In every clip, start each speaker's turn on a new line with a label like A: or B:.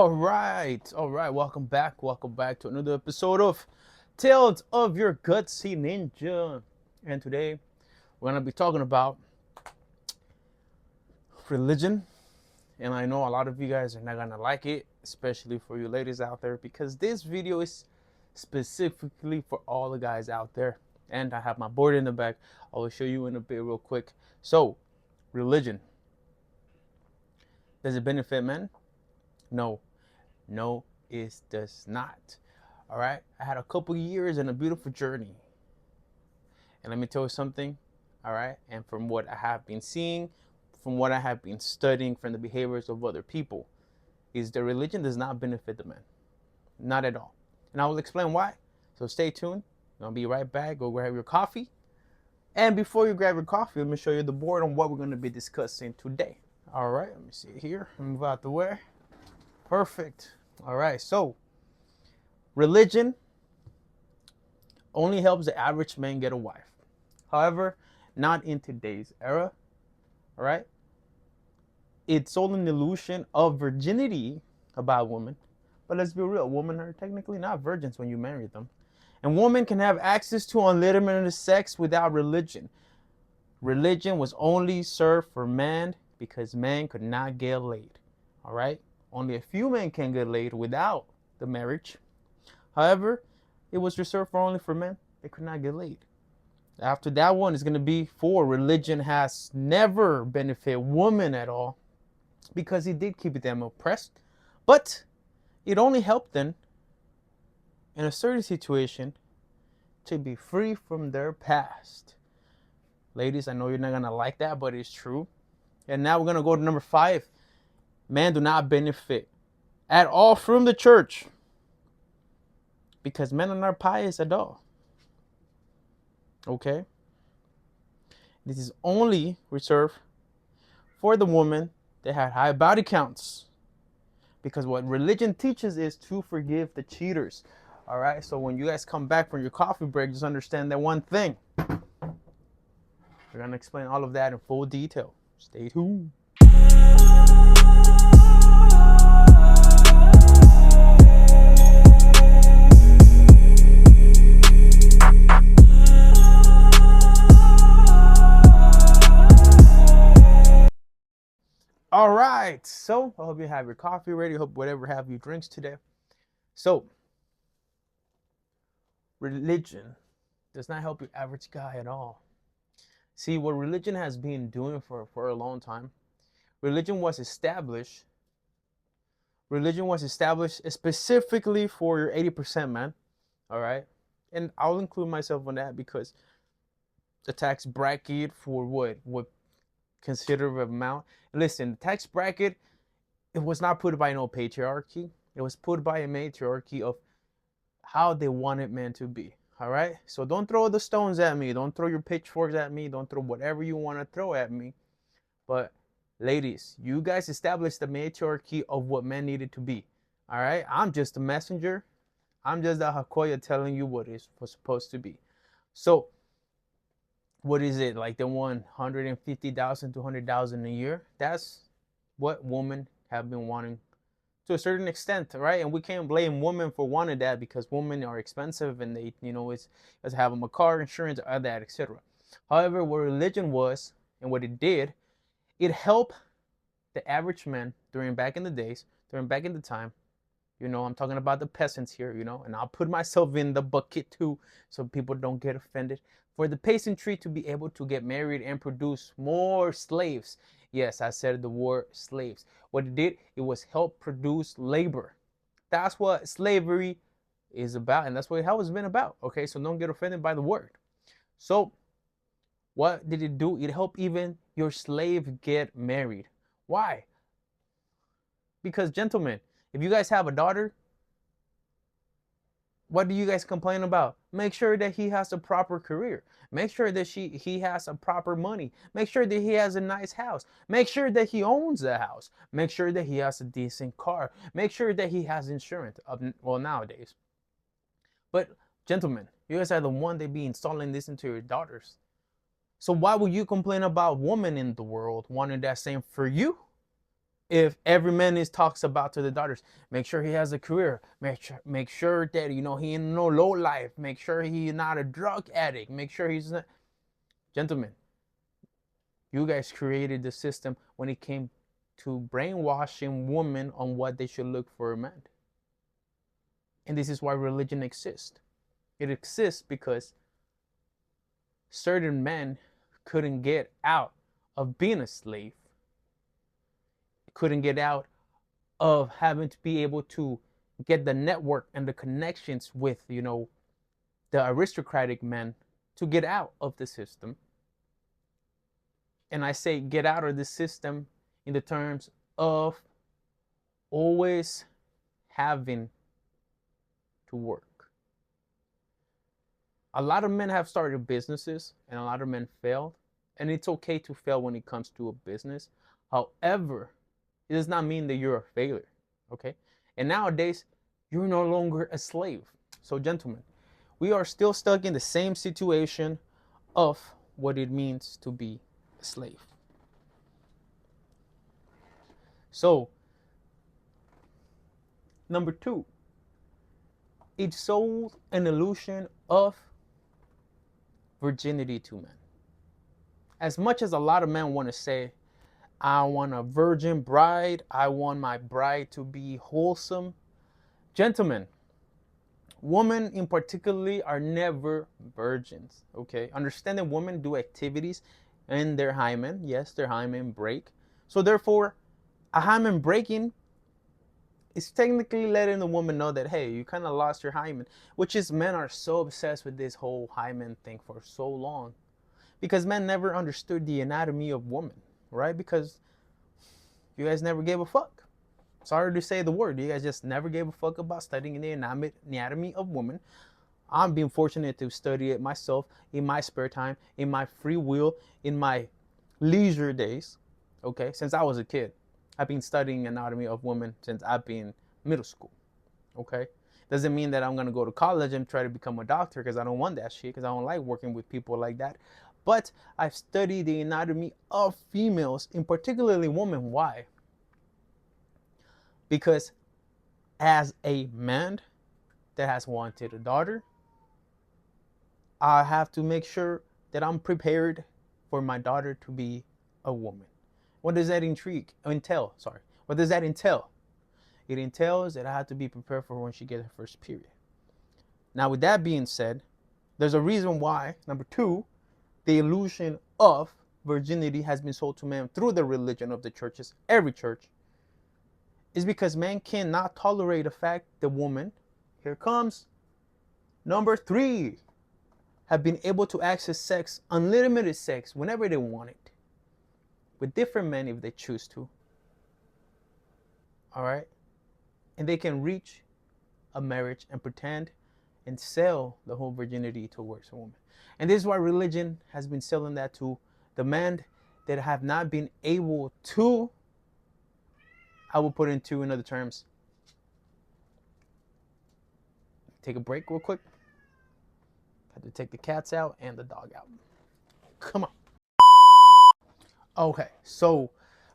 A: All right. Welcome back to another episode of Tales of Your Gutsy Ninja. And today we're gonna be talking about religion. And I know a lot of you guys are not gonna like it, especially for you ladies out there, because this video is specifically for all the guys out there. And I have my board in the back. I will show you in a bit real quick. So, religion. Does it benefit men? No. No, it does not. All right. I had a couple years and a beautiful journey. And let me tell you something. All right. And from what I have been seeing, from what I have been studying from the behaviors of other people, is that religion does not benefit the man. Not at all. And I will explain why. So stay tuned. I'll be right back. Go grab your coffee. And before you grab your coffee, let me show you the board on what we're going to be discussing today. All right. Let me see it here. Move out the way. Perfect. All right, so religion only helps the average man get a wife. However, not in today's era. All right, it's all an illusion of virginity about women. But let's be real, women are technically not virgins when you marry them. And women can have access to unlimited sex without religion. Religion was only served for men because men could not get laid. All right. Only a few men can get laid without the marriage. However, it was reserved only for men. They could not get laid. After that one is going to be for religion has never benefited women at all because it did keep them oppressed. But it only helped them in a certain situation to be free from their past. Ladies, I know you're not going to like that, but it's true. And now we're going to go to number 5. Men do not benefit at all from the church because men are not pious at all. Okay? This is only reserved for the women that had high body counts. Because what religion teaches is to forgive the cheaters. All right? So when you guys come back from your coffee break, just understand that one thing. We're going to explain all of that in full detail. Stay tuned. All right, so I hope you have your coffee ready. I hope whatever have you drinks today. So, religion does not help your average guy at all. See, what religion has been doing for a long time, religion was established specifically for your 80% man, all right? And I'll include myself on that because the tax bracket for what considerable amount. Listen, the tax bracket, it was not put by no patriarchy. It was put by a matriarchy of how they wanted men to be. All right. So don't throw the stones at me. Don't throw your pitchforks at me. Don't throw whatever you want to throw at me. But ladies, you guys established the matriarchy of what men needed to be. All right. I'm just a messenger. I'm just the Hakoya telling you what is supposed to be. So what is it, like the 150,000, 200,000 a year? That's what women have been wanting to a certain extent, right? And we can't blame women for wanting that because women are expensive and they, it's have them a car, insurance, all that, etc. However, what religion was and what it did, it helped the average man during back in the time. I'm talking about the peasants here, and I'll put myself in the bucket too so people don't get offended. For the peasantry to be able to get married and produce more slaves. Yes, I said the word slaves. What it did, it was help produce labor. That's what slavery is about, and that's what how it's been about. Okay, so don't get offended by the word. So, what did it do? It helped even your slave get married. Why? Because, gentlemen, if you guys have a daughter, what do you guys complain about? Make sure that he has a proper career. Make sure that he has a proper money. Make sure that he has a nice house. Make sure that he owns a house. Make sure that he has a decent car. Make sure that he has insurance. Well, nowadays. But gentlemen, you guys are the one that be installing this into your daughters. So why would you complain about women in the world wanting that same for you? If every man is talks about to the daughters, make sure he has a career, make sure that he in no low life, make sure he's not a drug addict, make sure he's not. Gentlemen, you guys created the system when it came to brainwashing women on what they should look for a man. And this is why religion exists. It exists because certain men couldn't get out of being a slave, couldn't get out of having to be able to get the network and the connections with, the aristocratic men to get out of the system. And I say get out of the system in the terms of always having to work. A lot of men have started businesses and a lot of men failed. And it's okay to fail when it comes to a business. However, it does not mean that you're a failure. Okay? And nowadays, you're no longer a slave. So, gentlemen, we are still stuck in the same situation of what it means to be a slave. So, number 2, it sold an illusion of virginity to men. As much as a lot of men want to say, I want a virgin bride, I want my bride to be wholesome. Gentlemen, women in particularly are never virgins, okay? Understand that women do activities in their hymen. Yes, their hymen break. So therefore, a hymen breaking is technically letting the woman know that, hey, you kind of lost your hymen, which is men are so obsessed with this whole hymen thing for so long because men never understood the anatomy of woman, right? Because you guys never gave a fuck. Sorry to say the word. You guys just never gave a fuck about studying the anatomy of woman. I'm being fortunate to study it myself in my spare time, in my free will, in my leisure days, okay? Since I was a kid. I've been studying anatomy of women since I've been middle school, okay? Doesn't mean that I'm gonna go to college and try to become a doctor because I don't want that shit, because I don't like working with people like that. But I've studied the anatomy of females, in particularly women. Why? Because as a man that has wanted a daughter, I have to make sure that I'm prepared for my daughter to be a woman. What does that entail? What does that entail? It entails that I have to be prepared for when she gets her first period. Now, with that being said, there's a reason why, number 2, the illusion of virginity has been sold to men through the religion of the churches, every church, is because men cannot tolerate the fact that women, here comes number 3, have been able to access sex, unlimited sex, whenever they want it, with different men if they choose to. All right? And they can reach a marriage and pretend and sell the whole virginity towards a woman. And this is why religion has been selling that to the men that have not been able to, I will put into in other terms. Take a break real quick. Had to take the cats out and the dog out. Come on. Okay, so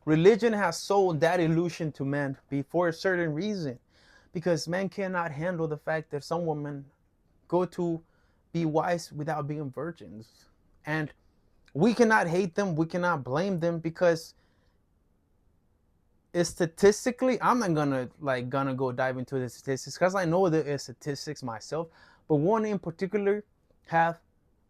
A: religion has sold that illusion to men for a certain reason. Because men cannot handle the fact that some women go to be wise without being virgins. And we cannot hate them, we cannot blame them, because statistically, I'm not gonna go dive into the statistics because I know there is statistics myself, but one in particular have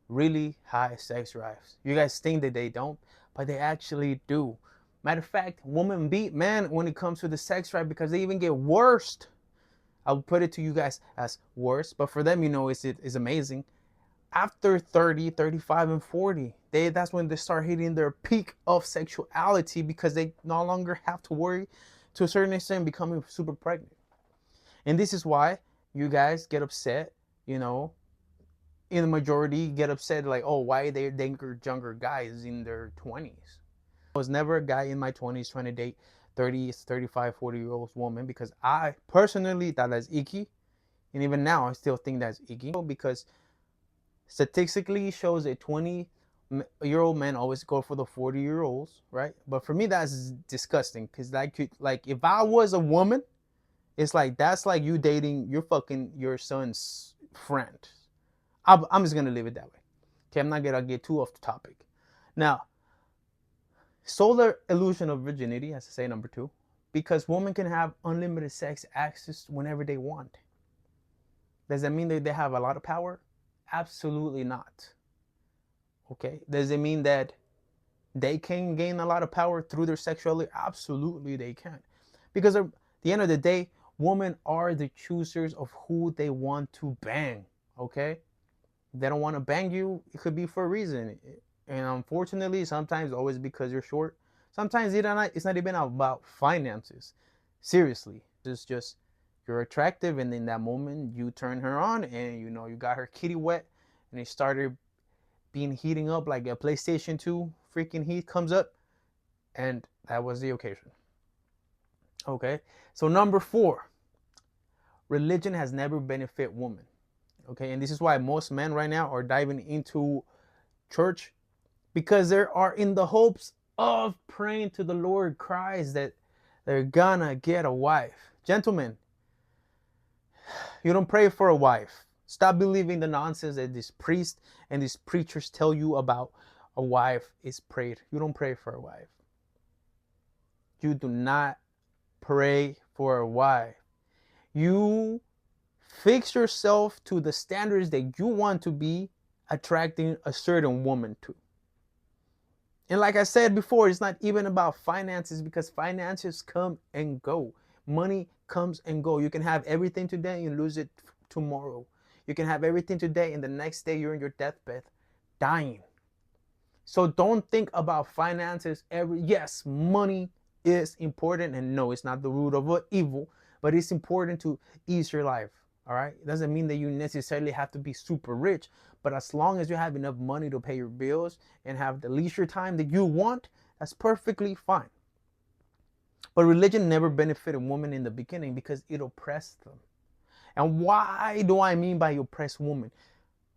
A: really high sex drives. You guys think that they don't, but they actually do. Matter of fact, women beat men when it comes to the sex drive because they even get worse. I'll put it to you guys as worse, but for them, it's amazing. After 30, 35, and 40, that's when they start hitting their peak of sexuality because they no longer have to worry, to a certain extent, becoming super pregnant. And this is why you guys get upset, in the majority get upset like, oh, why they date younger guys in their 20s. I was never a guy in my 20s trying to date 30, 35, 40-year-old woman because I personally thought that's icky. And even now, I still think that's icky because statistically shows that 20 year old men always go for the 40-year-olds, right? But for me, that's disgusting because like if I was a woman, it's like that's like you dating your fucking your son's friend. I'm just gonna leave it that way. Okay, I'm not gonna get too off the topic. Now, solar illusion of virginity, as I say, number two, because women can have unlimited sex access whenever they want. Does that mean that they have a lot of power? Absolutely not. Okay. Does it mean that they can gain a lot of power through their sexuality? Absolutely, they can. Because at the end of the day, women are the choosers of who they want to bang. Okay. If they don't want to bang you, it could be for a reason. And unfortunately, sometimes always because you're short. Sometimes it's not even about finances. Seriously. It's just you're attractive, and in that moment you turn her on, and you got her kitty wet, and it started being heating up like a PlayStation 2 freaking heat comes up, and that was the occasion. Okay, so number four, religion has never benefited women. Okay, and this is why most men right now are diving into church, because they are in the hopes of praying to the Lord Christ that they're gonna get a wife. Gentlemen, you don't pray for a wife. Stop believing the nonsense that these priests and these preachers tell you about a wife is prayed. You don't pray for a wife. You do not pray for a wife. You fix yourself to the standards that you want to be attracting a certain woman to. And like I said before, it's not even about finances, because finances come and go. Money comes and go. You can have everything today and lose it tomorrow. You can have everything today and the next day you're in your deathbed dying. So don't think about finances yes, money is important, and no, it's not the root of evil, but it's important to ease your life. All right. It doesn't mean that you necessarily have to be super rich, but as long as you have enough money to pay your bills and have the leisure time that you want, that's perfectly fine. But religion never benefited women in the beginning because it oppressed them. And why do I mean by oppressed women?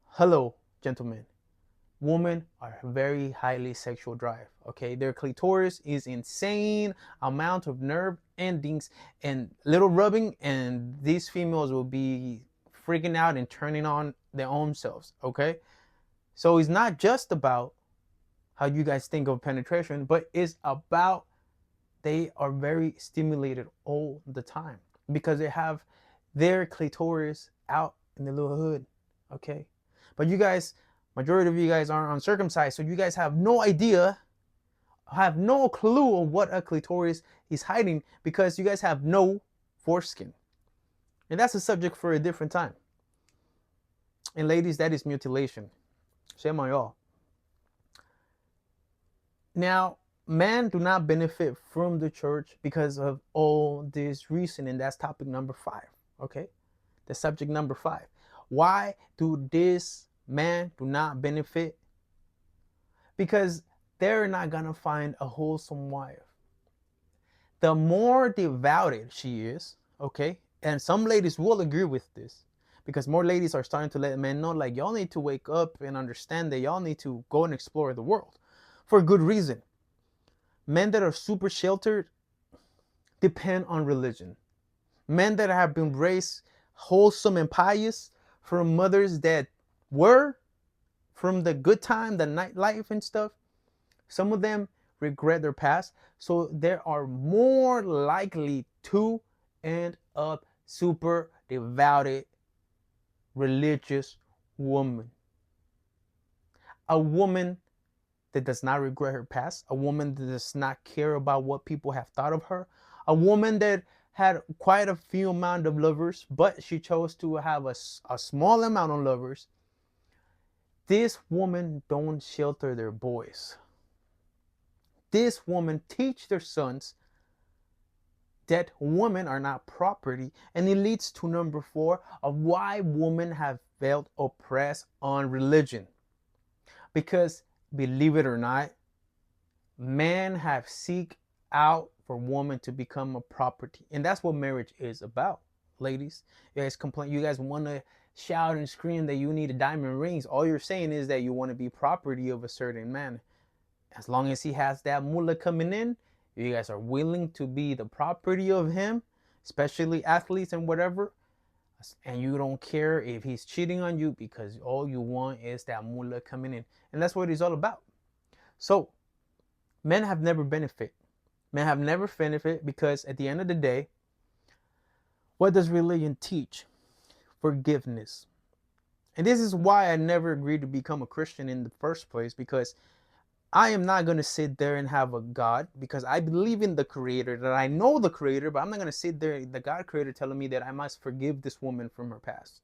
A: Hello, gentlemen. Women are very highly sexual drive. Okay, their clitoris is insane amount of nerve endings and little rubbing, and these females will be freaking out and turning on their own selves. Okay, so it's not just about how you guys think of penetration, but it's about they are very stimulated all the time because they have their clitoris out in the little hood. Okay, but you guys, majority of you guys aren't uncircumcised, so you guys have no idea, have no clue of what a clitoris is hiding, because you guys have no foreskin. And that's a subject for a different time. And ladies, that is mutilation. Shame on y'all. Now, men do not benefit from the church because of all this reason, and that's topic number 5. Okay, the subject number 5. Why do this men do not benefit? Because they're not gonna find a wholesome wife. The more devoted she is, okay, and some ladies will agree with this, because more ladies are starting to let men know, like, y'all need to wake up and understand that y'all need to go and explore the world for a good reason. Men that are super sheltered depend on religion. Men that have been raised wholesome and pious from mothers that were from the good time, the nightlife and stuff, some of them regret their past, so they are more likely to end up super devoted religious woman. A woman that does not regret her past, a woman that does not care about what people have thought of her, a woman that had quite a few amount of lovers, but she chose to have a small amount of lovers. This woman don't shelter their boys. This woman teach their sons that women are not property, and it leads to number 4 of why women have felt oppressed on religion. Because believe it or not, men have seek out for women to become a property, and that's what marriage is about. Ladies, you guys complain, you guys want to shout and scream that you need a diamond rings. All you're saying is that you want to be property of a certain man. As long as he has that mullah coming in, you guys are willing to be the property of him, especially athletes and whatever. And you don't care if he's cheating on you because all you want is that mullah coming in. And that's what it's all about. So men have never benefit. Men have never benefit because at the end of the day, what does religion teach? Forgiveness. And this is why I never agreed to become a Christian in the first place, because I am not going to sit there and have a God, because I believe in the creator, that I know the creator, but I'm not going to sit there, the God creator, telling me that I must forgive this woman from her past.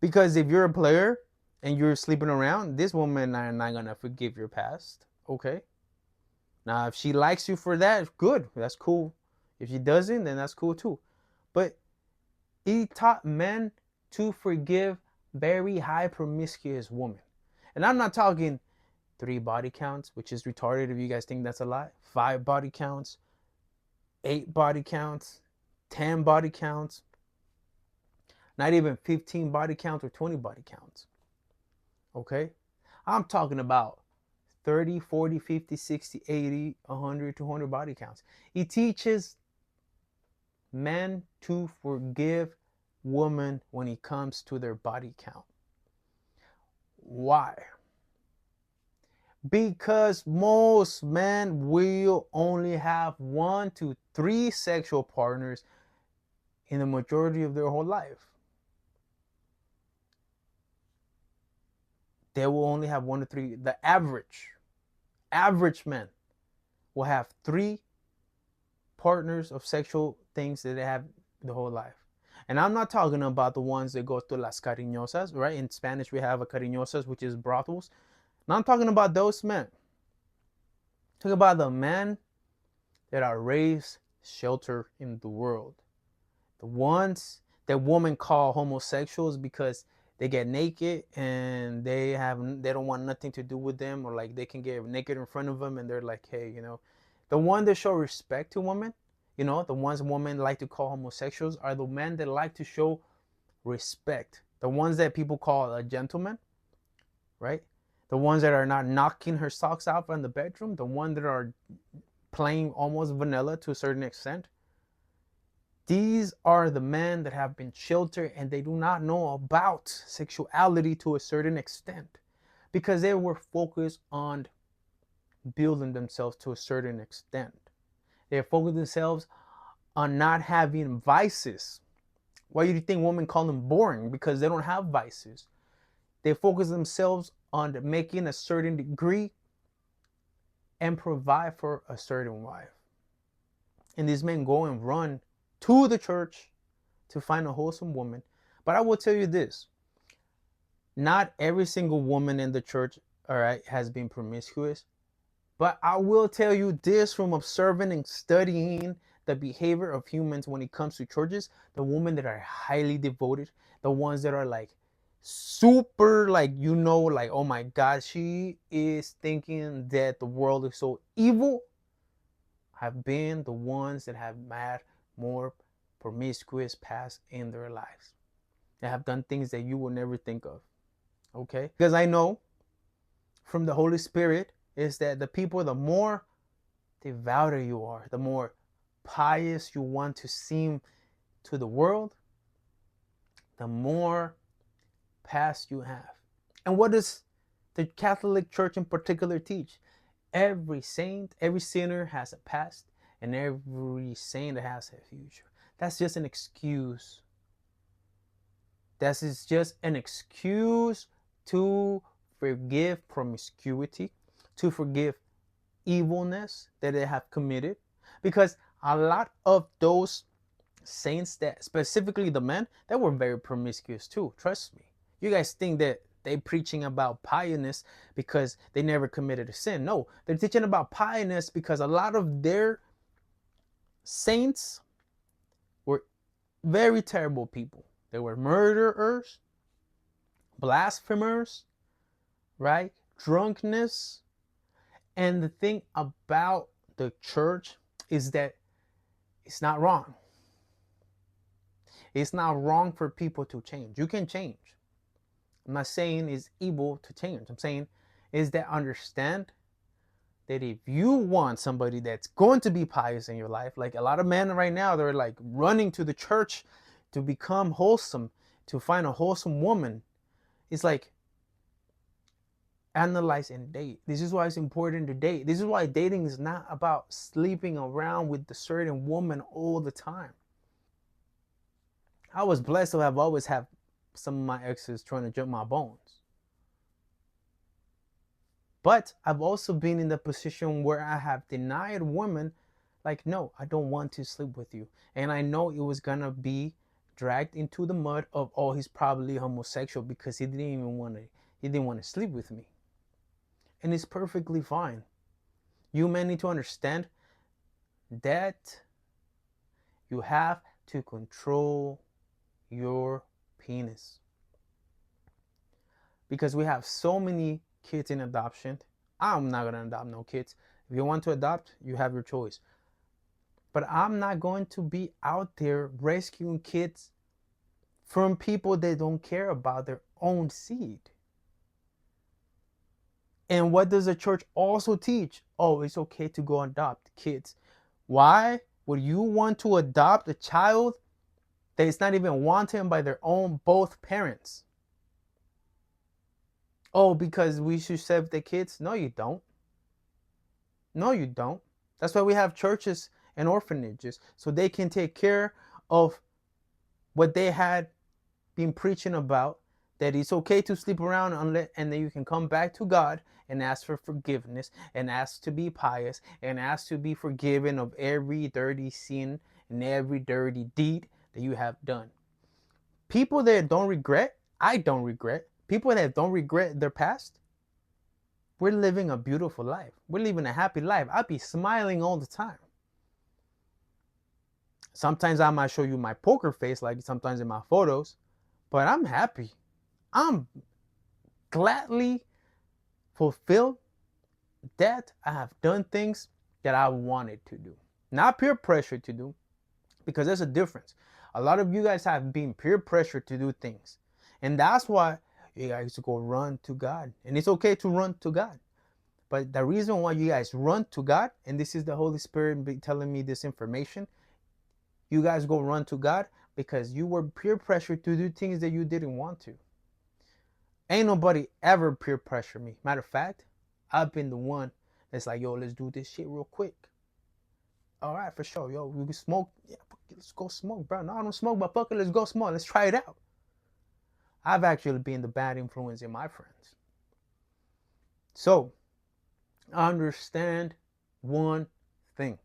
A: Because if you're a player and you're sleeping around, this woman are not going to forgive your past. Okay. Now, if she likes you for that, good. That's cool. If she doesn't, then that's cool too. But he taught men to forgive very high promiscuous women. And I'm not talking 3 body counts, which is retarded if you guys think that's a lot. 5 body counts, 8 body counts, 10 body counts, not even 15 body counts or 20 body counts. Okay? I'm talking about 30, 40, 50, 60, 80, 100, 200 body counts. He teaches men to forgive women when it comes to their body count. Why? Because most men will only have 1 to 3 sexual partners in the majority of their whole life. They will only have 1 to 3. The average men will have 3 partners of sexual things that they have the whole life. And I'm not talking about the ones that go to las cariñosas, right? In Spanish, we have a cariñosas, which is brothels. Now I'm talking about those men. Talk about the men that are raised shelter in the world. The ones that women call homosexuals because they get naked and they don't want nothing to do with them, or like they can get naked in front of them and they're like, hey, the one that show respect to women, the ones women like to call homosexuals are the men that like to show respect. The ones that people call a gentleman, right? The ones that are not knocking her socks off in the bedroom, the ones that are playing almost vanilla to a certain extent. These are the men that have been sheltered and they do not know about sexuality to a certain extent because they were focused on building themselves to a certain extent. They focus themselves on not having vices. Why do you think women call them boring? Because they don't have vices. They focus themselves on making a certain degree and provide for a certain wife. And these men go and run to the church to find a wholesome woman. But I will tell you this. Not every single woman in the church, all right, has been promiscuous. But I will tell you this from observing and studying the behavior of humans when it comes to churches. The women that are highly devoted, the ones that are like super like, oh my God, she is thinking that the world is so evil, have been the ones that have had more promiscuous past in their lives. They have done things that you will never think of. Okay? Because I know from the Holy Spirit is that the people, the more devouter you are, the more pious you want to seem to the world, the more past you have. And what does the Catholic Church in particular teach? Every saint, every sinner has a past, and every saint has a future. That's just an excuse. That is just an excuse to forgive promiscuity, to forgive evilness that they have committed. Because a lot of those saints, that specifically the men, that were very promiscuous too. Trust me. You guys think that they preaching about piousness because they never committed a sin. No, they're teaching about piousness because a lot of their saints were very terrible people. They were murderers, blasphemers, right? Drunkenness. And the thing about the church is that it's not wrong. It's not wrong for people to change. You can change. I'm not saying it's evil to change. I'm saying is that understand that if you want somebody that's going to be pious in your life, like a lot of men right now, they're like running to the church to become wholesome, to find a wholesome woman. It's like analyze and date. This is why it's important to date. This is why dating is not about sleeping around with the certain woman all the time. I was blessed to have always had some of my exes trying to jump my bones. But I've also been in the position where I have denied women, like, no, I don't want to sleep with you. And I know it was gonna be dragged into the mud of, oh, he's probably homosexual because he didn't want to sleep with me. And it's perfectly fine. You men need to understand that you have to control your penis. Because we have so many kids in adoption. I'm not going to adopt no kids. If you want to adopt, you have your choice. But I'm not going to be out there rescuing kids from people that don't care about their own seed. And what does the church also teach? Oh, it's okay to go adopt kids. Why would you want to adopt a child that is not even wanted by their own both parents? Oh, because we should save the kids? No, you don't. No, you don't. That's why we have churches and orphanages, so they can take care of what they had been preaching about, that it's okay to sleep around and then you can come back to God and ask for forgiveness and ask to be pious and ask to be forgiven of every dirty sin and every dirty deed that you have done. People that don't regret, I don't regret. People that don't regret their past, we're living a beautiful life. We're living a happy life. I'll be smiling all the time. Sometimes I might show you my poker face, like sometimes in my photos, but I'm happy. I'm gladly fulfilled that I have done things that I wanted to do. Not peer pressure to do, because there's a difference. A lot of you guys have been peer pressure to do things. And that's why you guys go run to God. And it's okay to run to God. But the reason why you guys run to God, and this is the Holy Spirit telling me this information, you guys go run to God because you were peer pressured to do things that you didn't want to. Ain't nobody ever peer pressure me. Matter of fact, I've been the one that's like, yo, let's do this shit real quick. All right, for sure. Yo, we can smoke. Yeah, let's go smoke, bro. No, I don't smoke, but fuck it, let's go smoke. Let's try it out. I've actually been the bad influence in my friends. So, understand one thing.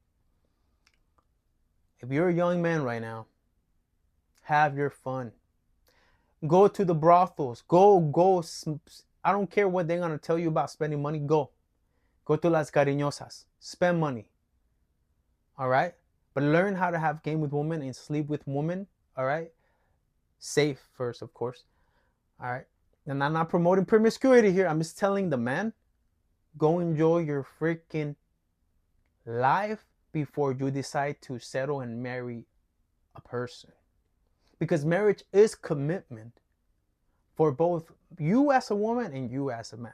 A: If you're a young man right now, have your fun. Go to the brothels. Go. I don't care what they're going to tell you about spending money. Go to las cariñosas. Spend money. All right? But learn how to have game with women and sleep with women. All right? Safe first, of course. All right? And I'm not promoting promiscuity here. I'm just telling the man, go enjoy your freaking life before you decide to settle and marry a person. Because marriage is commitment for both you as a woman and you as a man.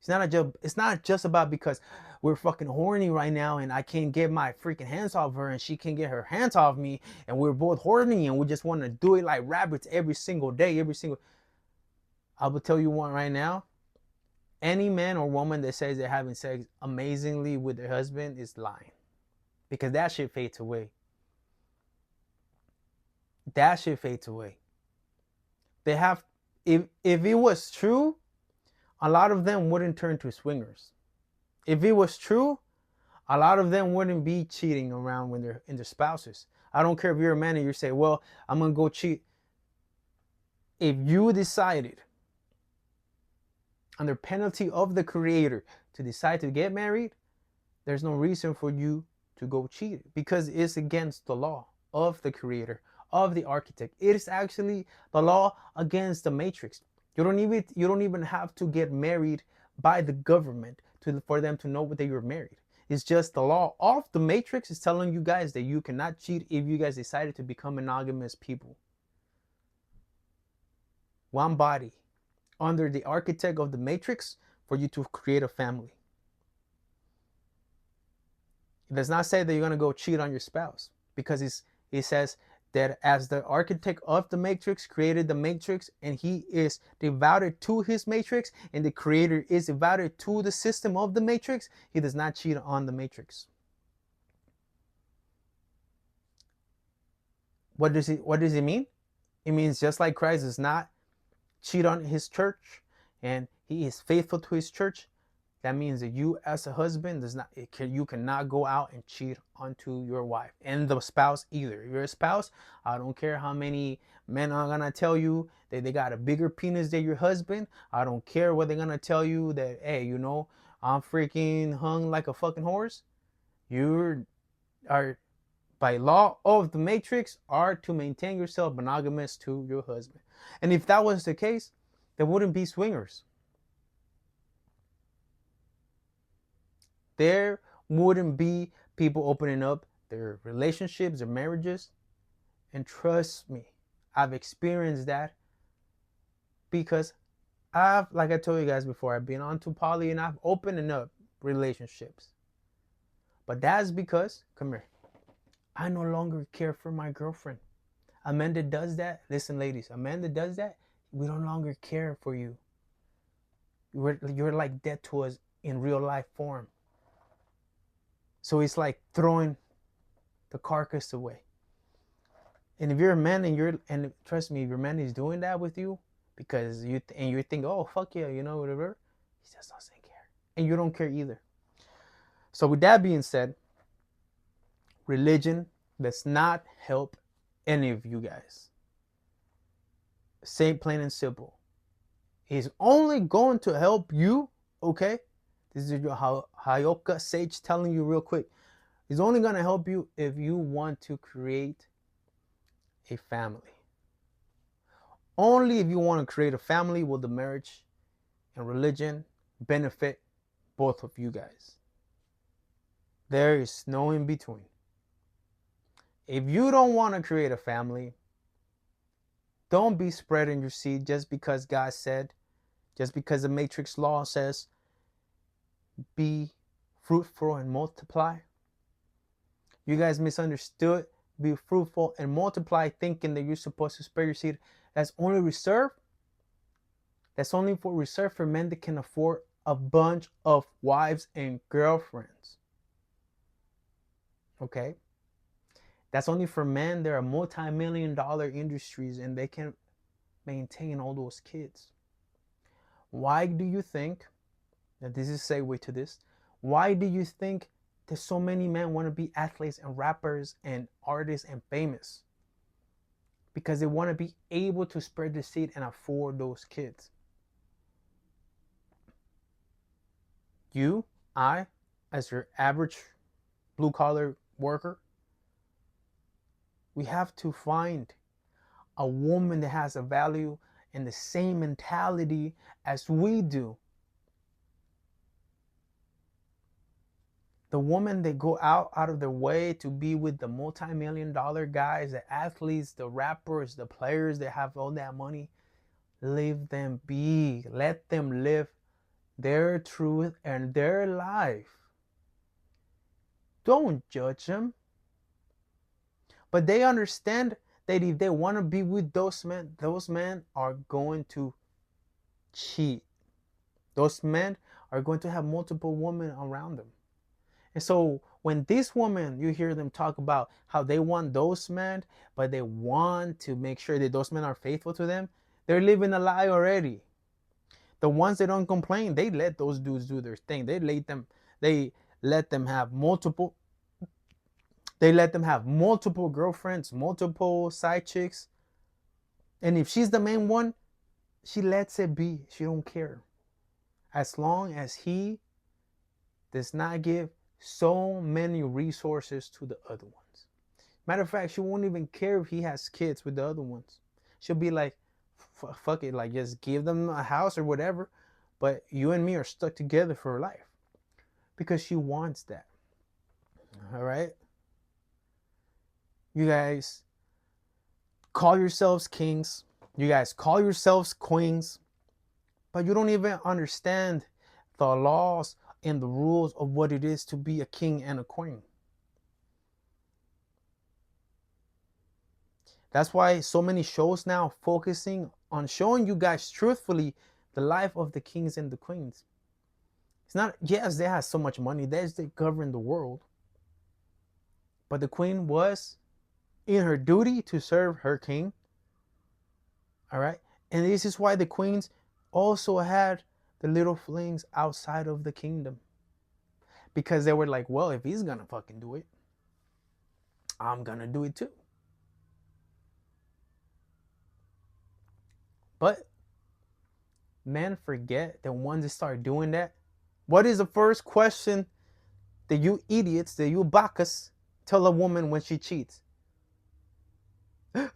A: It's not just about because we're fucking horny right now and I can't get my freaking hands off her and she can't get her hands off me and we're both horny and we just want to do it like rabbits every single day, I will tell you one right now. Any man or woman that says they're having sex amazingly with their husband is lying. Because that shit fades away. That shit fades away. They have, if it was true, a lot of them wouldn't turn to swingers. If it was true, a lot of them wouldn't be cheating around when they're in their spouses. I don't care if you're a man and you say, well, I'm going to go cheat. If you decided under penalty of the Creator to decide to get married, there's no reason for you to go cheat because it's against the law of the Creator, of the architect. It is actually the law against the matrix. You don't even have to get married by the government for them to know that you're married. It's just the law of the matrix is telling you guys that you cannot cheat if you guys decided to become monogamous people. one body, under the architect of the matrix for you to create a family. It does not say that you're going to go cheat on your spouse, because it says that as the architect of the matrix created the matrix, and he is devoted to his matrix, and the creator is devoted to the system of the matrix, he does not cheat on the matrix. What does it mean? It means just like Christ does not cheat on his church and he is faithful to his church, that means that you as a husband you cannot go out and cheat onto your wife and the spouse either. You're a spouse, I don't care how many men are gonna tell you that they got a bigger penis than your husband. I don't care what they're gonna tell you that, hey, I'm freaking hung like a fucking horse. You are, by law of the matrix, are to maintain yourself monogamous to your husband. And if that was the case, there wouldn't be swingers. There wouldn't be people opening up their relationships, their marriages. And trust me, I've experienced that, because like I told you guys before, I've been on to poly and I've opened up relationships. But that's because, come here, I no longer care for my girlfriend. A man that does that, listen ladies, a man that does that, we no longer care for you. You're like dead to us in real life form. So it's like throwing the carcass away. And if you're a man and trust me, if your man is doing that with you because you think, oh fuck yeah, whatever, he just doesn't care, and you don't care either. So with that being said, religion does not help any of you guys. Say plain and simple. It's only going to help you, okay? This is your Hayoka Sage telling you real quick. It's only going to help you if you want to create a family. Only if you want to create a family will the marriage and religion benefit both of you guys. There is no in between. If you don't want to create a family, don't be spreading your seed just because God said, just because the matrix law says, be fruitful and multiply. You guys misunderstood be fruitful and multiply, thinking that you're supposed to spread your seed. That's only reserved. That's only reserved for men that can afford a bunch of wives and girlfriends. Okay? That's only for men. There are multi-million-dollar industries and they can maintain all those kids. Why do you think, and this is a segue to this, why do you think that so many men want to be athletes and rappers and artists and famous? Because they want to be able to spread the seed and afford those kids. You, I, as your average blue-collar worker, we have to find a woman that has a value and the same mentality as we do. The women that go out of their way to be with the multi-million-dollar guys, the athletes, the rappers, the players that have all that money, leave them be. Let them live their truth and their life. Don't judge them. But they understand that if they want to be with those men are going to cheat. Those men are going to have multiple women around them. And so when these women, you hear them talk about how they want those men, but they want to make sure that those men are faithful to them, they're living a lie already. The ones that don't complain, they let those dudes do their thing. They let them have multiple girlfriends, multiple side chicks. And if she's the main one, she lets it be. She don't care. As long as he does not give so many resources to the other ones. Matter of fact, she won't even care if he has kids with the other ones. She'll be like, fuck it, like just give them a house or whatever, but you and me are stuck together for life. Because she wants that. All right? You guys call yourselves kings. You guys call yourselves queens, but you don't even understand the laws and the rules of what it is to be a king and a queen. That's why so many shows now focusing on showing you guys truthfully the life of the kings and the queens. It's not, yes, they have so much money, they govern the world. But the queen was in her duty to serve her king. All right. And this is why the queens also had the little flings outside of the kingdom. Because they were like, well, if he's gonna fucking do it, I'm gonna do it too. But men forget that once they start doing that, what is the first question that you idiots, that you bacchus, tell a woman when she cheats?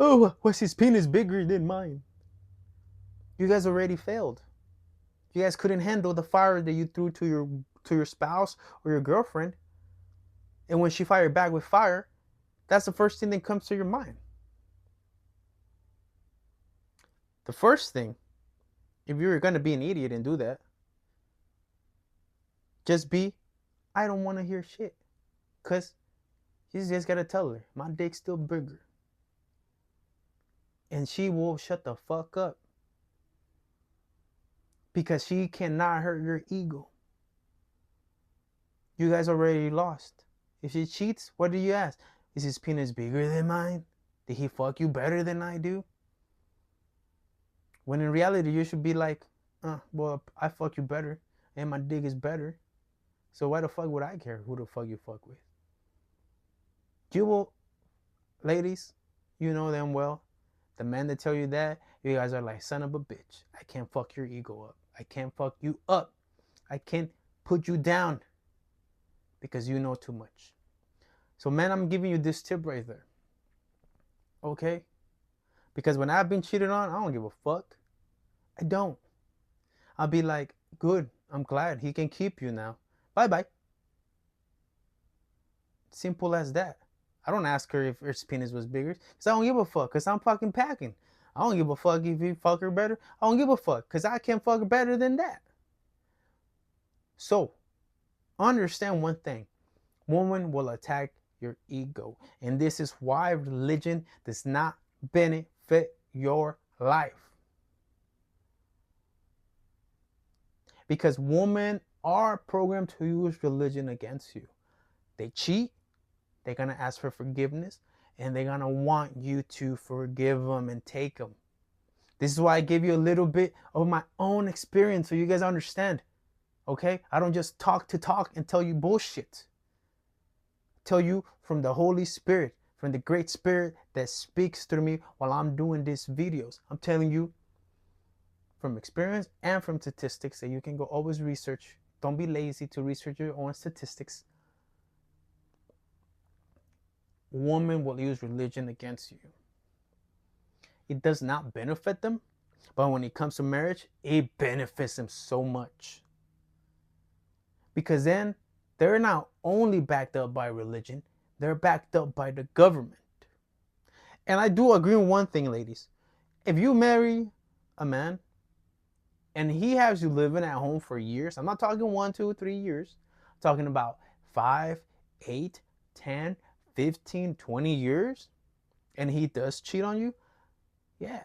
A: Oh, was his penis bigger than mine? You guys already failed. You guys couldn't handle the fire that you threw to your spouse or your girlfriend. And when she fired back with fire, that's the first thing that comes to your mind. The first thing, if you're going to be an idiot and do that, just be, I don't want to hear shit. Because you just got to tell her, my dick's still bigger. And she will shut the fuck up. Because she cannot hurt your ego. You guys already lost. If she cheats, what do you ask? Is his penis bigger than mine? Did he fuck you better than I do? When in reality, you should be like, well, I fuck you better, and my dick is better. So why the fuck would I care who the fuck you fuck with? You will, ladies, you know them well. The men that tell you that, you guys are like, son of a bitch. I can't fuck your ego up. I can't fuck you up. I can't put you down because you know too much. So, man, I'm giving you this tip right there. Okay? Because when I've been cheated on, I don't give a fuck. I don't. I'll be like, good. I'm glad he can keep you now. Bye-bye. Simple as that. I don't ask her if her penis was bigger. Because I don't give a fuck. Because I'm fucking packing. I don't give a fuck if you fuck her better. I don't give a fuck. Because I can fuck her better than that. So, understand one thing. Woman will attack your ego. And this is why religion does not benefit your life. Because women are programmed to use religion against you. They cheat, they're going to ask for forgiveness, and they're going to want you to forgive them and take them. This is why I give you a little bit of my own experience so you guys understand. Okay? I don't just talk to talk and tell you bullshit. I tell you from the Holy Spirit, from the great Spirit that speaks through me while I'm doing these videos. I'm telling you from experience and from statistics that you can go always research. Don't be lazy to research your own statistics. Women will use religion against you. It does not benefit them, but when it comes to marriage, it benefits them so much. Because then they're not only backed up by religion, they're backed up by the government. And I do agree on one thing, ladies. If you marry a man and he has you living at home for years, I'm not talking 1, 2, 3 years. I'm talking about 5, 8, 10, 15, 20 years, and he does cheat on you, yeah,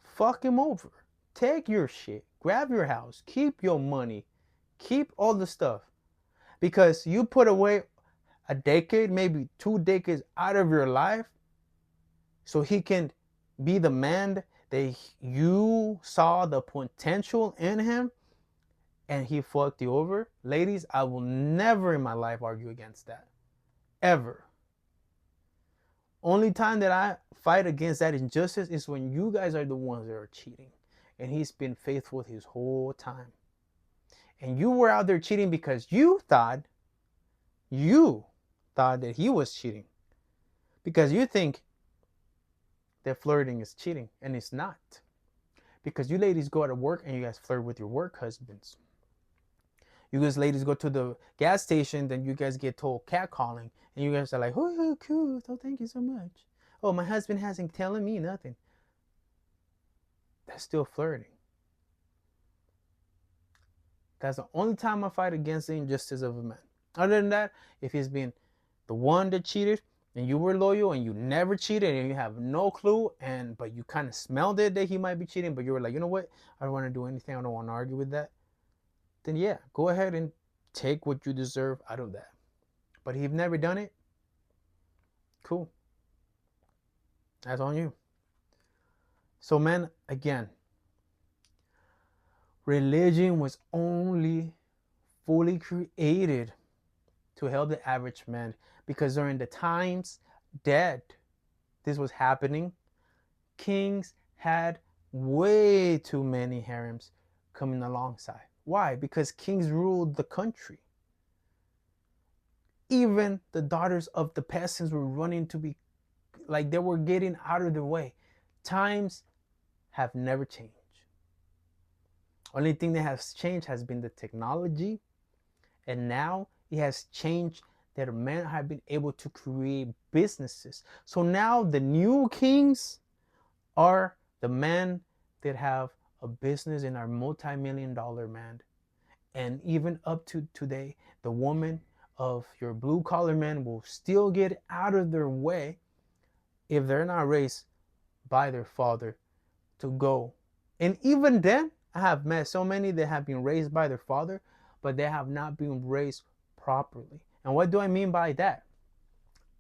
A: fuck him over. Take your shit, grab your house, keep your money, keep all the stuff. Because you put away a decade, maybe 2 decades out of your life so he can be the man that you saw the potential in him, and he fucked you over. Ladies, I will never in my life argue against that. Ever. Only time that I fight against that injustice is when you guys are the ones that are cheating. And he's been faithful his whole time. And you were out there cheating because you thought that he was cheating. Because you think that flirting is cheating, and it's not. Because you ladies go to work and you guys flirt with your work husbands. You guys ladies go to the gas station, then you guys get told catcalling, and you guys are like, oh, cool, oh, thank you so much. Oh, my husband hasn't telling me nothing. that's still flirting. That's the only time I fight against the injustice of a man. Other than that, if he's been the one that cheated and you were loyal and you never cheated and you have no clue, and but you kind of smelled it that he might be cheating, but you were like, you know what, I don't want to do anything, I don't want to argue with that, then yeah, go ahead and take what you deserve out of that. But if you've never done it, cool, that's on you. So man, again, religion was only fully created to help the average man, because during the times that this was happening, kings had way too many harems coming alongside. Why? Because kings ruled the country. Even the daughters of the peasants were running to be like, they were getting out of their way. Times have never changed. Only thing that has changed has been the technology, and now it has changed that men have been able to create businesses. So now the new kings are the men that have a business and are multi-million-dollar man. And even up to today, the woman of your blue-collar man will still get out of their way if they're not raised by their father to go. And even then, I have met so many that have been raised by their father, but they have not been raised properly. And what do I mean by that?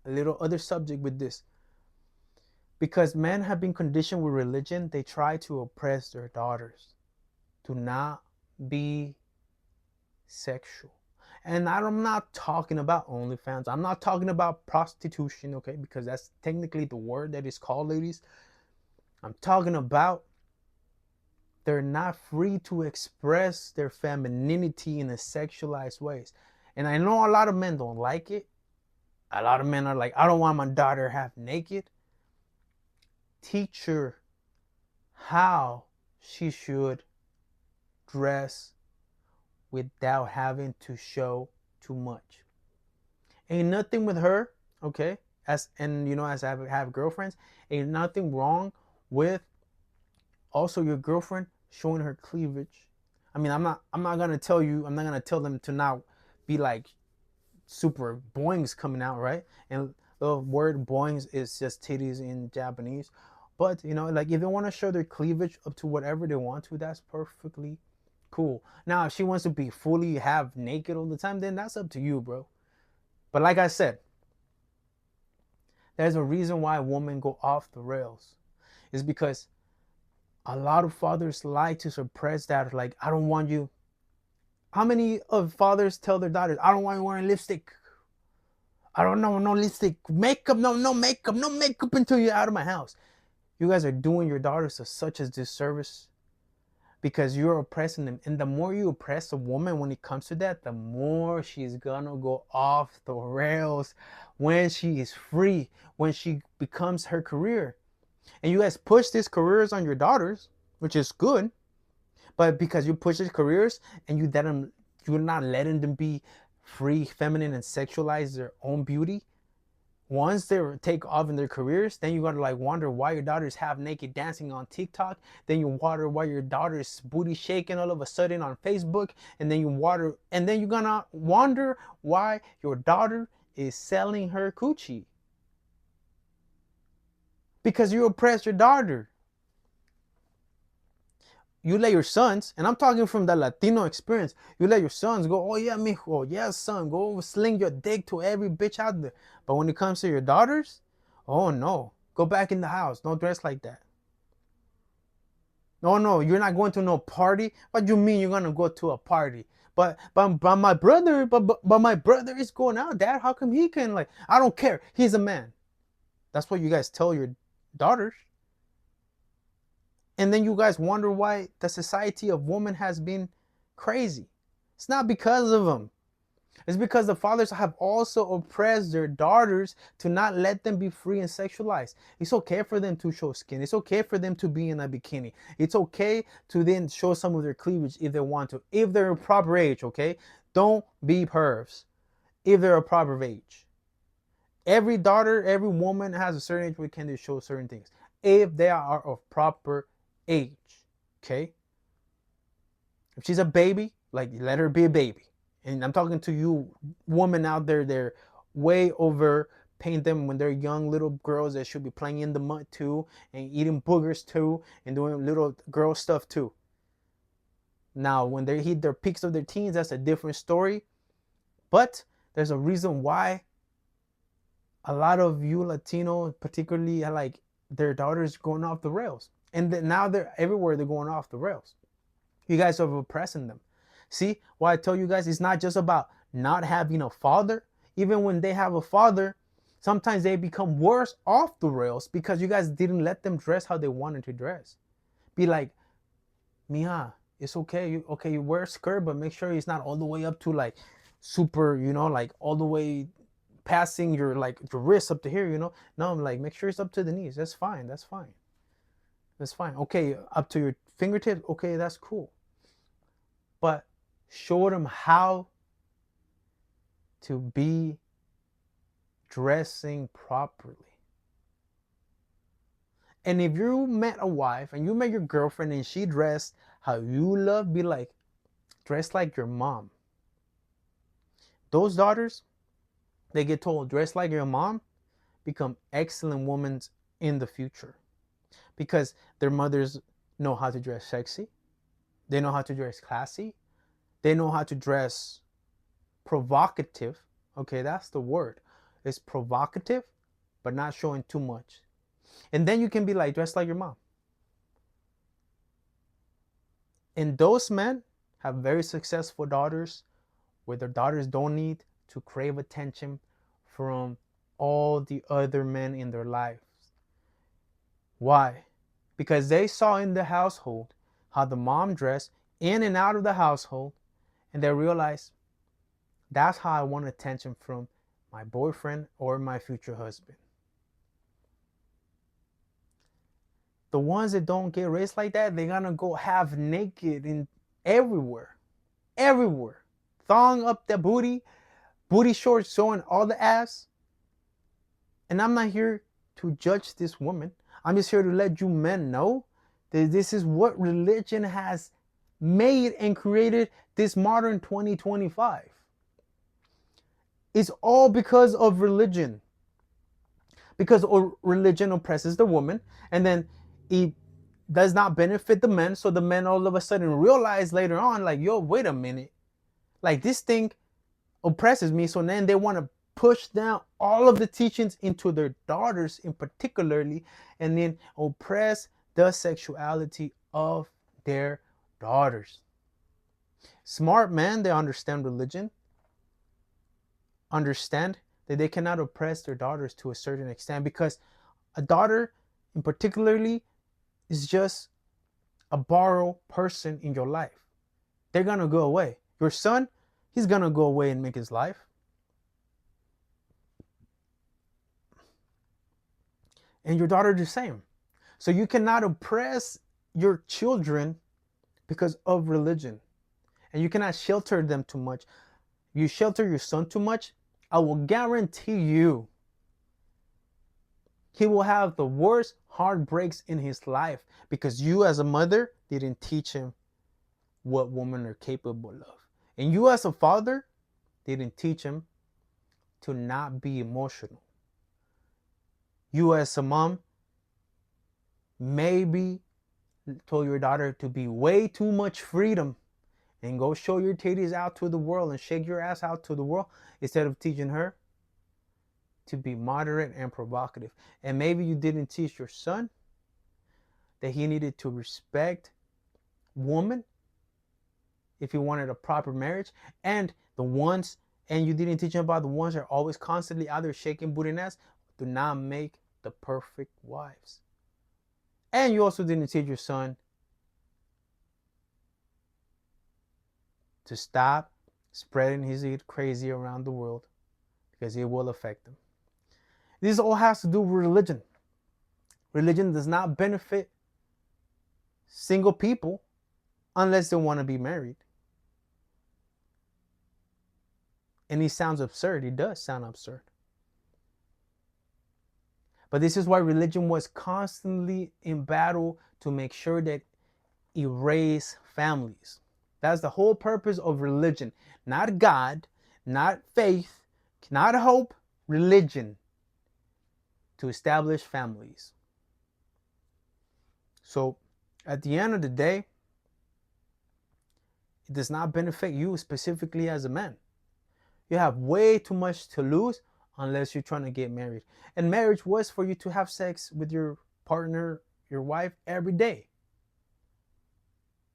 A: A little other subject with this. Because men have been conditioned with religion, they try to oppress their daughters to not be sexual. And I'm not talking about OnlyFans. I'm not talking about prostitution, okay? Because that's technically the word that is called, ladies. I'm talking about they're not free to express their femininity in a sexualized ways. And I know a lot of men don't like it. A lot of men are like, I don't want my daughter half naked. Teach her how she should dress without having to show too much. Ain't nothing with her, okay? As I have girlfriends, ain't nothing wrong with also your girlfriend showing her cleavage. I mean, I'm not gonna tell them to not be like super boings coming out, right? And the word boings is just titties in Japanese. But like, if they want to show their cleavage up to whatever they want to, that's perfectly cool. Now, if she wants to be fully half naked all the time, then that's up to you, bro. But like I said, there's a reason why women go off the rails. It's because a lot of fathers like to suppress that. Like, I don't want you. How many of fathers tell their daughters, I don't want you wearing lipstick. I don't know, no lipstick. Makeup, no makeup, no makeup until you're out of my house. You guys are doing your daughters such a disservice because you're oppressing them. And the more you oppress a woman when it comes to that, the more she's gonna go off the rails when she is free, when she becomes her career. And you guys push these careers on your daughters, which is good. But because you push these careers and you're not letting them be free, feminine, and sexualize their own beauty, once they take off in their careers, then you gotta like wonder why your daughter's half naked dancing on TikTok. Then you wonder why your daughter's booty shaking all of a sudden on Facebook. And then you're gonna wonder why your daughter is selling her coochie. Because you oppress your daughter. You let your sons, and I'm talking from the Latino experience, you let your sons go, oh yeah, mijo, yeah, son, go sling your dick to every bitch out there. But when it comes to your daughters, oh no, go back in the house. Don't dress like that. No, you're not going to no party. What do you mean you're gonna go to a party? But my brother, but my brother is going out, Dad. How come he can, like, I don't care. He's a man. That's what you guys tell your daughters. And then you guys wonder why the society of women has been crazy. It's not because of them. It's because the fathers have also oppressed their daughters to not let them be free and sexualized. It's okay for them to show skin. It's okay for them to be in a bikini. It's okay to then show some of their cleavage if they want to. If they're a proper age, okay? Don't be pervs. If they're a proper age. Every daughter, every woman has a certain age where can they show certain things. If they are of proper age. Okay? If she's a baby, like let her be a baby. And I'm talking to you women out there, they're way over paying them when they're young little girls that should be playing in the mud too and eating boogers too and doing little girl stuff too. Now, when they hit their peaks of their teens, that's a different story. But there's a reason why a lot of you Latino, particularly, like their daughters going off the rails. And now they're everywhere, they're going off the rails. You guys are oppressing them. See, why I tell you guys, it's not just about not having a father. Even when they have a father, sometimes they become worse off the rails because you guys didn't let them dress how they wanted to dress. Be like, Mia, it's okay. You wear a skirt, but make sure it's not all the way up to like super, like all the way passing your like your wrist up to here, No, I'm like, make sure it's up to the knees. That's fine. That's fine. That's fine. Okay, up to your fingertips. Okay, that's cool. But show them how to be dressing properly. And if you met a wife and you met your girlfriend and she dressed how you love, be like, dress like your mom. Those daughters, they get told, dress like your mom, become excellent women in the future. Because their mothers know how to dress sexy. They know how to dress classy. They know how to dress provocative. Okay, that's the word. It's provocative, but not showing too much. And then you can be like, dress like your mom. And those men have very successful daughters where their daughters don't need to crave attention from all the other men in their lives. Why? Because they saw in the household how the mom dressed in and out of the household, and they realized that's how I want attention from my boyfriend or my future husband. The ones that don't get raised like that, they're gonna go half naked in everywhere. Everywhere. Thong up the booty, booty shorts showing all the ass. And I'm not here to judge this woman. I'm just here to let you men know that this is what religion has made and created this modern 2025. It's all because of religion. Because religion oppresses the woman, and then it does not benefit the men. So the men all of a sudden realize later on, like, yo, wait a minute. Like, this thing oppresses me. So then they want to push down all of the teachings into their daughters in particularly, and then oppress the sexuality of their daughters. Smart men, they understand religion, understand that they cannot oppress their daughters to a certain extent, because a daughter in particularly is just a borrowed person in your life. They're gonna go away. Your son, he's gonna go away and make his life. And your daughter the same. So you cannot oppress your children because of religion. And you cannot shelter them too much. You shelter your son too much, I will guarantee you he will have the worst heartbreaks in his life, because you as a mother didn't teach him what women are capable of. And you as a father didn't teach him to not be emotional. You as a mom maybe told your daughter to be way too much freedom and go show your titties out to the world and shake your ass out to the world, instead of teaching her to be moderate and provocative. And maybe you didn't teach your son that he needed to respect woman if he wanted a proper marriage, and you didn't teach him about the ones that are always constantly out there shaking booty and ass, do not make the perfect wives. And you also didn't teach your son to stop spreading his crazy around the world, because it will affect them. This all has to do with religion. Religion does not benefit single people unless they want to be married. And it sounds absurd. It does sound absurd. But this is why religion was constantly in battle to make sure that erase families. That's the whole purpose of religion. Not God, not faith, not hope, religion. To establish families. So at the end of the day, it does not benefit you specifically as a man. You have way too much to lose unless you're trying to get married. And marriage was for you to have sex with your partner, your wife, every day.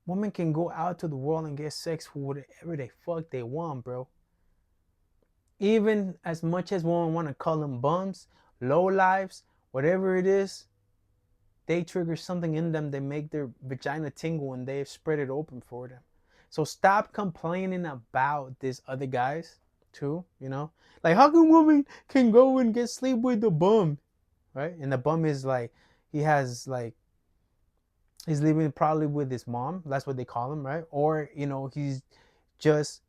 A: Women can go out to the world and get sex for whatever the fuck they want, bro. Even as much as women want to call them bums, low lives, whatever it is, they trigger something in them that make their vagina tingle and they spread it open for them. So stop complaining about these other guys too, you know? Like how come women can go and get sleep with the bum, right? And the bum is like, he's living probably with his mom. That's what they call him, right? Or, he's just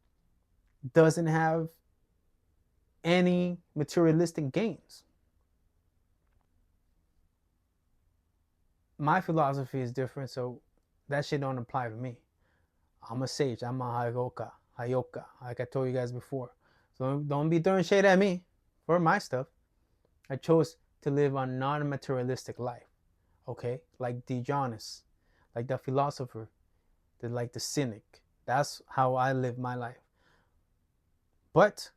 A: doesn't have any materialistic gains. My philosophy is different, so that shit don't apply to me. I'm a sage. I'm a Hayoka, like I told you guys before. So don't be throwing shade at me for my stuff. I chose to live a non-materialistic life, okay? Like Diogenes, like the philosopher, like the cynic. That's how I live my life. But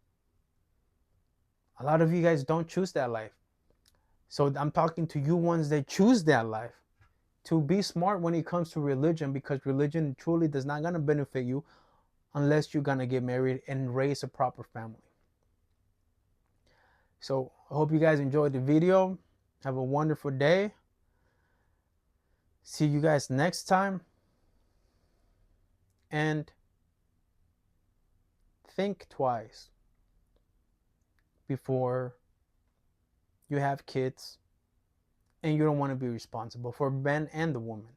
A: a lot of you guys don't choose that life. So I'm talking to you ones that choose that life. To be smart when it comes to religion, because religion truly does not gonna benefit you unless you're gonna get married and raise a proper family. So I hope you guys enjoyed the video. Have a wonderful day. See you guys next time. And think twice before you have kids and you don't want to be responsible for men and the woman.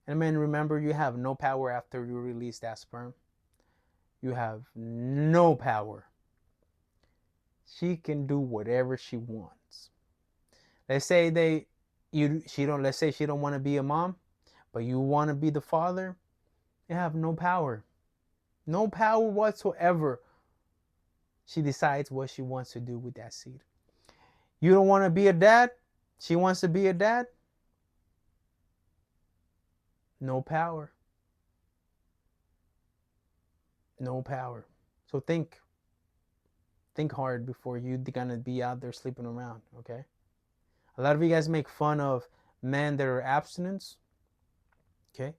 A: And men, remember, you have no power after you release that sperm. You have no power. She can do whatever she wants. Let's say let's say she don't want to be a mom, but you want to be the father. You have no power. No power whatsoever. She decides what she wants to do with that seed. You don't want to be a dad. She wants to be a dad. No power. No power. So think hard before you're gonna be out there sleeping around, okay? A lot of you guys make fun of men that are abstinence, okay?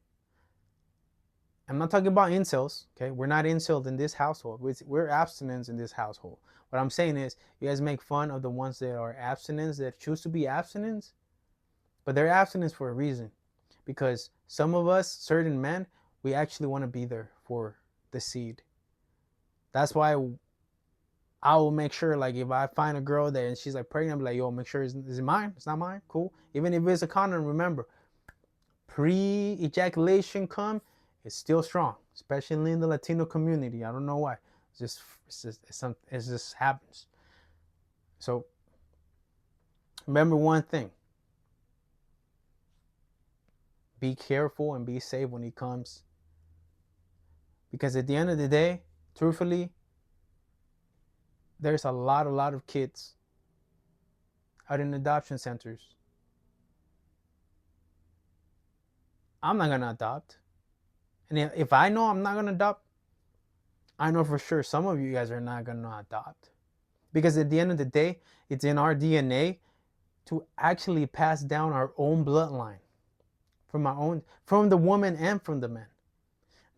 A: I'm not talking about incels, okay? We're not incels in this household. We're abstinence in this household. What I'm saying is, you guys make fun of the ones that are abstinence, that choose to be abstinence, but they're abstinence for a reason. Because some of us, certain men, we actually want to be there for the seed. That's why I will make sure, like, if I find a girl there and she's like pregnant, I'm like, yo, make sure is it mine? It's not mine? Cool. Even if it's a condom, remember, pre-ejaculation cum is still strong, especially in the Latino community. I don't know why. It just happens. So remember one thing. Be careful and be safe when it comes. Because at the end of the day, truthfully, there's a lot of kids out in adoption centers. I'm not gonna adopt. And if I know I'm not gonna adopt, I know for sure some of you guys are not gonna adopt. Because at the end of the day, it's in our DNA to actually pass down our own bloodline from the woman and from the man.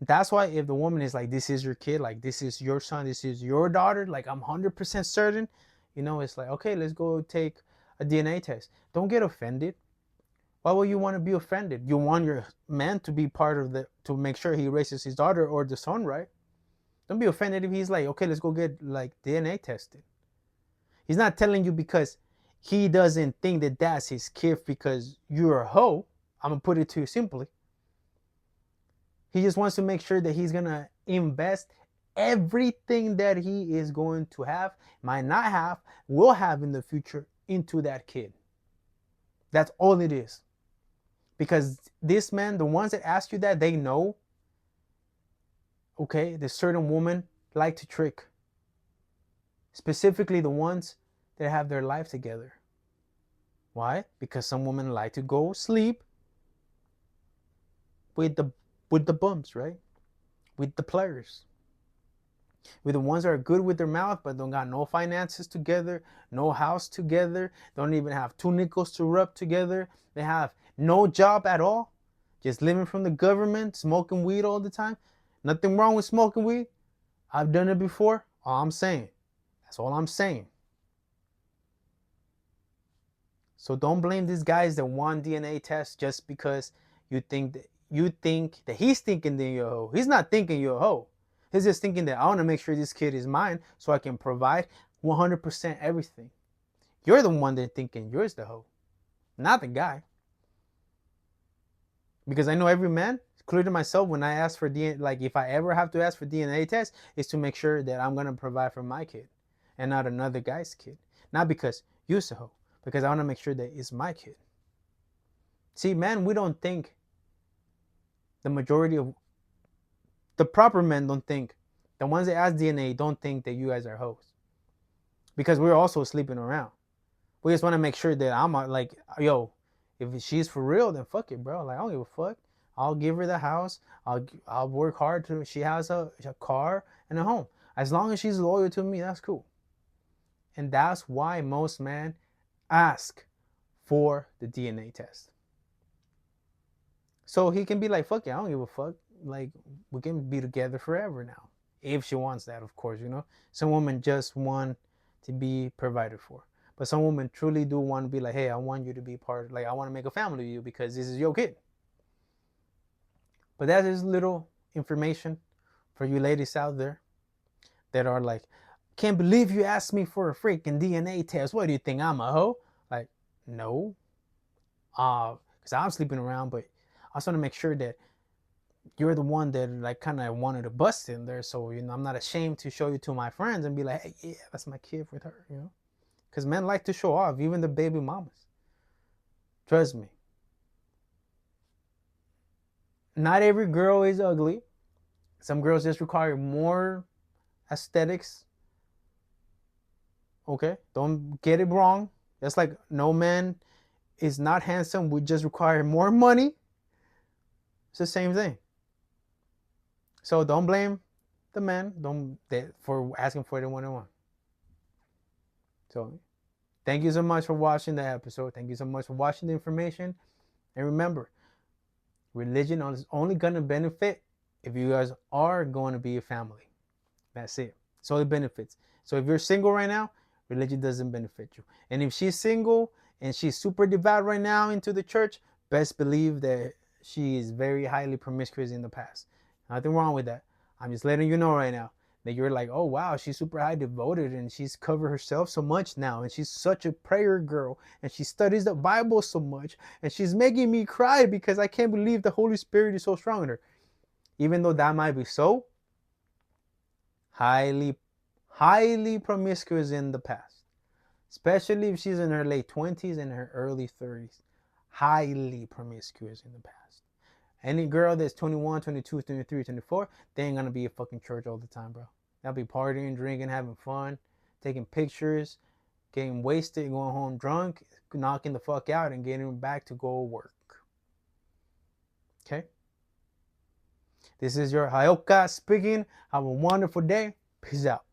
A: That's why if the woman is like, this is your kid, like this is your son, this is your daughter, like I'm 100% certain, it's like, okay, let's go take a DNA test. Don't get offended. Why would you want to be offended? You want your man to be part of to make sure he raises his daughter or the son, right? Don't be offended if he's like, okay, let's go get like DNA tested. He's not telling you because he doesn't think that that's his kid because you're a hoe. I'm going to put it to you simply. He just wants to make sure that he's going to invest everything that he is going to have, might not have, will have in the future into that kid. That's all it is. Because this man, the ones that ask you that, they know, okay, the certain women like to trick. Specifically the ones that have their life together. Why? Because some women like to go sleep with the bums, right? With the players. With the ones that are good with their mouth but don't got no finances together, no house together, don't even have two nickels to rub together. They have no job at all, just living from the government, smoking weed all the time. Nothing wrong with smoking weed. I've done it before. All I'm saying. That's all I'm saying. So don't blame these guys that want DNA tests just because you think that he's thinking that you're a hoe. He's not thinking you're a hoe. He's just thinking that I want to make sure this kid is mine so I can provide 100% everything. You're the one that thinking yours the hoe, not the guy. Because I know every man, including myself, when I ask for DNA, like if I ever have to ask for DNA test, is to make sure that I'm gonna provide for my kid, and not another guy's kid. Not because you're a hoe, because I want to make sure that it's my kid. See, man, we don't think, the majority of the proper men don't think, the ones that ask DNA don't think that you guys are hoes, because we're also sleeping around. We just want to make sure that I'm like, yo, if she's for real, then fuck it, bro. Like I don't give a fuck. I'll give her the house. I'll work hard to. She has a car and a home. As long as she's loyal to me, that's cool. And that's why most men ask for the DNA test. So he can be like, fuck it, I don't give a fuck. Like we can be together forever now, if she wants that, of course. Some women just want to be provided for. But some women truly do want to be like, hey, I want you to be part, like I want to make a family with you because this is your kid. But that is little information for you ladies out there that are like, can't believe you asked me for a freaking DNA test. What do you think, I'm a hoe? Like, no. Because I'm sleeping around, but I just want to make sure that you're the one that like kind of wanted to bust in there. So, I'm not ashamed to show you to my friends and be like, hey, yeah, that's my kid with her. Because men like to show off, even the baby mamas. Trust me. Not every girl is ugly. Some girls just require more aesthetics. Okay? Don't get it wrong. Just like no man is not handsome. We just require more money. It's the same thing. So don't blame the man for asking for the one-on-one. So thank you so much for watching the episode. Thank you so much for watching the information. And remember, religion is only going to benefit if you guys are going to be a family. That's it. So it benefits. So if you're single right now, religion doesn't benefit you. And if she's single and she's super devout right now into the church, best believe that she is very highly promiscuous in the past. Nothing wrong with that. I'm just letting you know right now that you're like, oh wow, she's super high devoted and she's covered herself so much now and she's such a prayer girl and she studies the Bible so much and she's making me cry because I can't believe the Holy Spirit is so strong in her. Even though that might be so, highly promiscuous in the past, especially if she's in her late 20s and her early 30s. Highly promiscuous in the past. Any girl that's 21, 22, 23, 24, they ain't gonna be at fucking church all the time, bro. They'll be partying, drinking, having fun, taking pictures, getting wasted, going home drunk, knocking the fuck out, and getting back to go work. Okay? This is your Hayoka speaking. Have a wonderful day. Peace out.